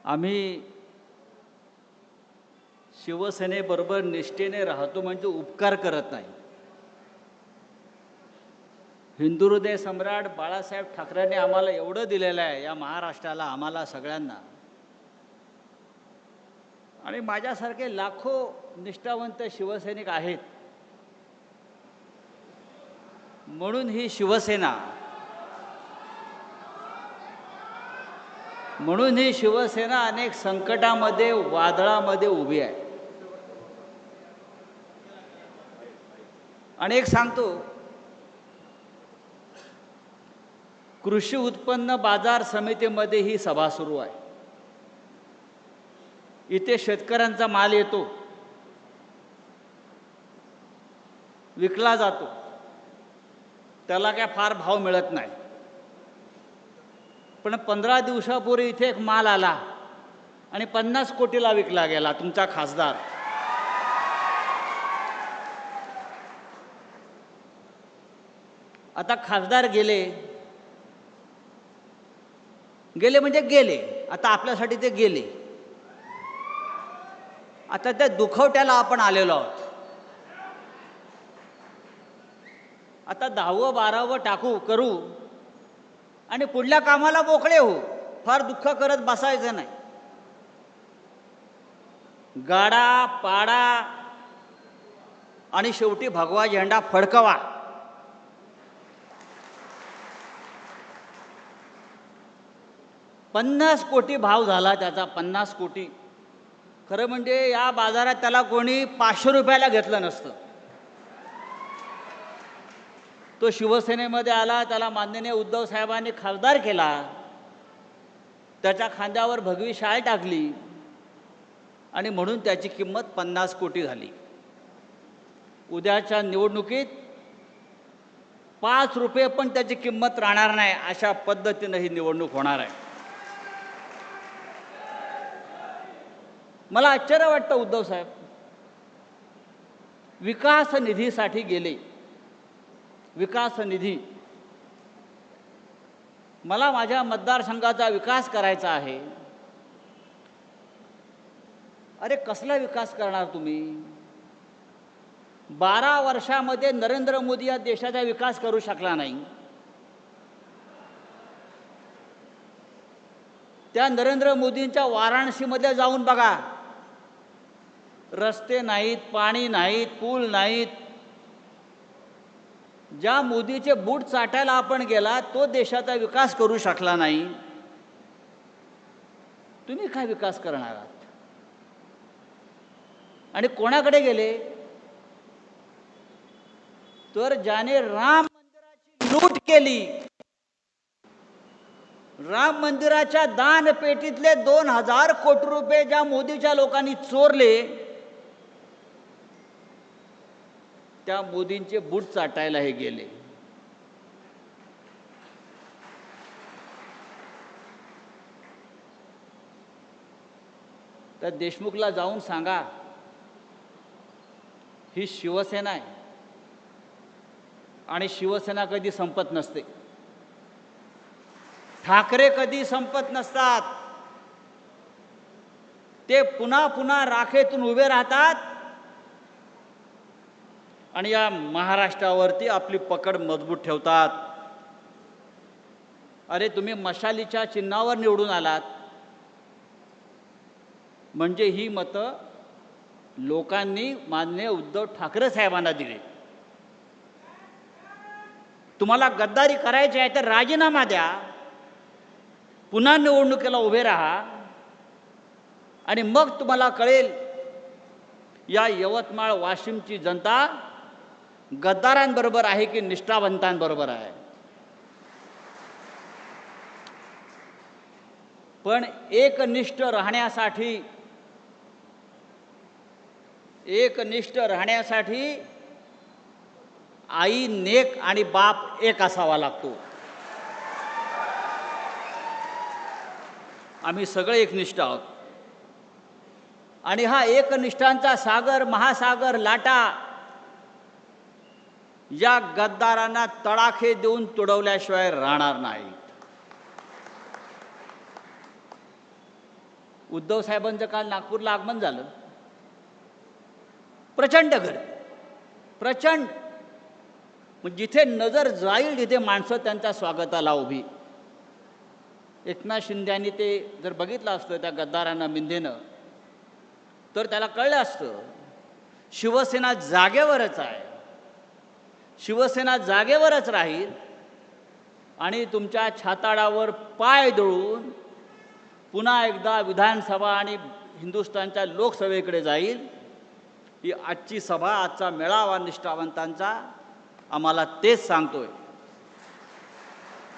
आम्ही शिवसेनेबरोबर निष्ठेने राहतो म्हणजे उपकार करत नाही. हिंदू हृदय सम्राट बाळासाहेब ठाकरेंनी आम्हाला एवढं दिलेलं आहे या महाराष्ट्राला, आम्हाला सगळ्यांना. आणि माझ्यासारखे लाखो निष्ठावंत शिवसैनिक आहेत. म्हणून ही शिवसेना अनेक संकटामध्ये, वादळामध्ये उभी आहे. आणि एक सांगतो, कृषी उत्पन्न बाजार समितीमध्ये ही सभा सुरू आहे. इथे शेतकऱ्यांचा माल येतो, विकला जातो, त्याला काय फार भाव मिळत नाही. पण 15 दिवसापूर्वी इथे एक माल आला आणि 50 कोटीला विकला गेला. तुमचा खासदार आता खासदार गेले म्हणजे गेले. आता आपल्यासाठी ते गेले. आता त्या दुखवट्याला आपण आलेलो आहोत. आता 10व 12व करू आणि पुढल्या कामाला मोकळे हो. फार दुःख करत बसायचं नाही. गाडा पाडा आणि शेवटी भगवा झेंडा फडकवा. $50 कोटी भाव झाला त्याचा. 50 कोटी. खरं म्हणजे या बाजारात त्याला कोणी 500 रुपयाला घेतलं नसतं. तो शिवसेनेमध्ये आला, त्याला माननीय उद्धव साहेबांनी खासदार केला, त्याच्या खांद्यावर भगवी शाल टाकली आणि म्हणून त्याची किंमत 50 कोटी झाली. उद्याच्या निवडणुकीत 5 रुपये पण त्याची किंमत राहणार नाही. अशा पद्धतीनं ही निवडणूक होणार आहे. मला आश्चर्य वाटतं, उद्धव साहेब विकास निधीसाठी गेले. विकास निधी, मला माझ्या मतदारसंघाचा विकास करायचा आहे. अरे कसला विकास करणार तुम्ही? 12 वर्षामध्ये नरेंद्र मोदी या देशाचा विकास करू शकला नाही. त्या नरेंद्र मोदींच्या वाराणसीमध्ये जाऊन बघा. रस्ते नाहीत, पाणी नाहीत, पूल नाहीत. ज्या मोदीचे बूट चाटायला आपण गेला, तो देशाचा विकास करू शकला नाही. तुम्ही काय विकास करणार आहात? आणि कोणाकडे गेले? तर ज्याने राम मंदिराची लूट केली, राम मंदिराच्या दानपेटीतले 2000 कोटी रुपये ज्या मोदीच्या लोकांनी चोरले, त्या मोदींचे बूट चाटायला हे गेले. तर देशमुखला जाऊन सांगा, ही शिवसेना आहे आणि शिवसेना कधी संपत नसते. ठाकरे कधी संपत नसतात. ते पुन्हा पुन्हा राखेतून उभे राहतात आणि या महाराष्ट्रावरती आपली पकड मजबूत ठेवतात. अरे तुम्ही मशालीच्या चिन्हावर निवडून आलात म्हणजे ही मतं लोकांनी माननीय उद्धव ठाकरे साहेबांना दिली. तुम्हाला गद्दारी करायची आहे तर राजीनामा द्या, पुन्हा निवडणुकीला उभे राहा आणि मग तुम्हाला कळेल या यवतमाळ वाशिमची जनता गद्दारांबरोबर आहे की निष्ठावंतांबरोबर आहे. पण एकनिष्ठ राहण्यासाठी आई नेक आणि बाप एक असावा लागतो. आम्ही सगळे एकनिष्ठ आहोत आणि हा एकनिष्ठांचा सागर, महासागर लाटा या गद्दारांना तडाखे देऊन तुडवल्याशिवाय राहणार नाही. उद्धव साहेबांचं काल नागपूरला आगमन झालं. प्रचंड गर्दी, प्रचंड. मग जिथे नजर जाईल तिथे माणसं त्यांच्या स्वागताला उभी. एकनाथ शिंदेंनी ते जर बघितलं असतं त्या गद्दारांना, मिंदेनं, तर त्याला कळलं असतं शिवसेना जागेवरच आहे, शिवसेना जागेवरच राहील आणि तुमच्या छाताडावर पाय दळून पुन्हा एकदा विधानसभा आणि हिंदुस्थानच्या लोकसभेकडे जाईल. ही आजची सभा, आजचा मेळावा निष्ठावंतांचा आम्हाला तेच सांगतोय.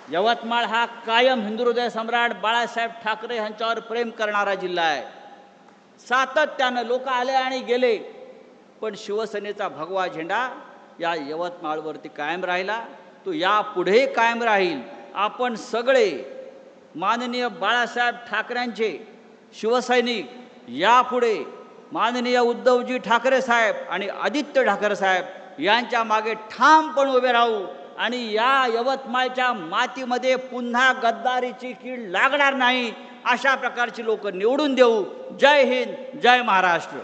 यवतमाळ हा कायम हिंदुहृदय सम्राट बाळासाहेब ठाकरे यांच्यावर प्रेम करणारा जिल्हा आहे. सातत्यानं लोक आले आणि गेले, पण शिवसेनेचा भगवा झेंडा या यवतमाळवरती कायम राहिला. तो यापुढेही कायम राहील. आपण सगळे माननीय बाळासाहेब ठाकरेंचे शिवसैनिक यापुढे माननीय उद्धवजी ठाकरे साहेब आणि आदित्य ठाकरे साहेब यांच्या मागे ठामपणे उभे राहू आणि या यवतमाळच्या मातीमध्ये पुन्हा गद्दारीची कीड लागणार नाही अशा प्रकारची लोक निवडून देऊ. जय हिंद, जय महाराष्ट्र.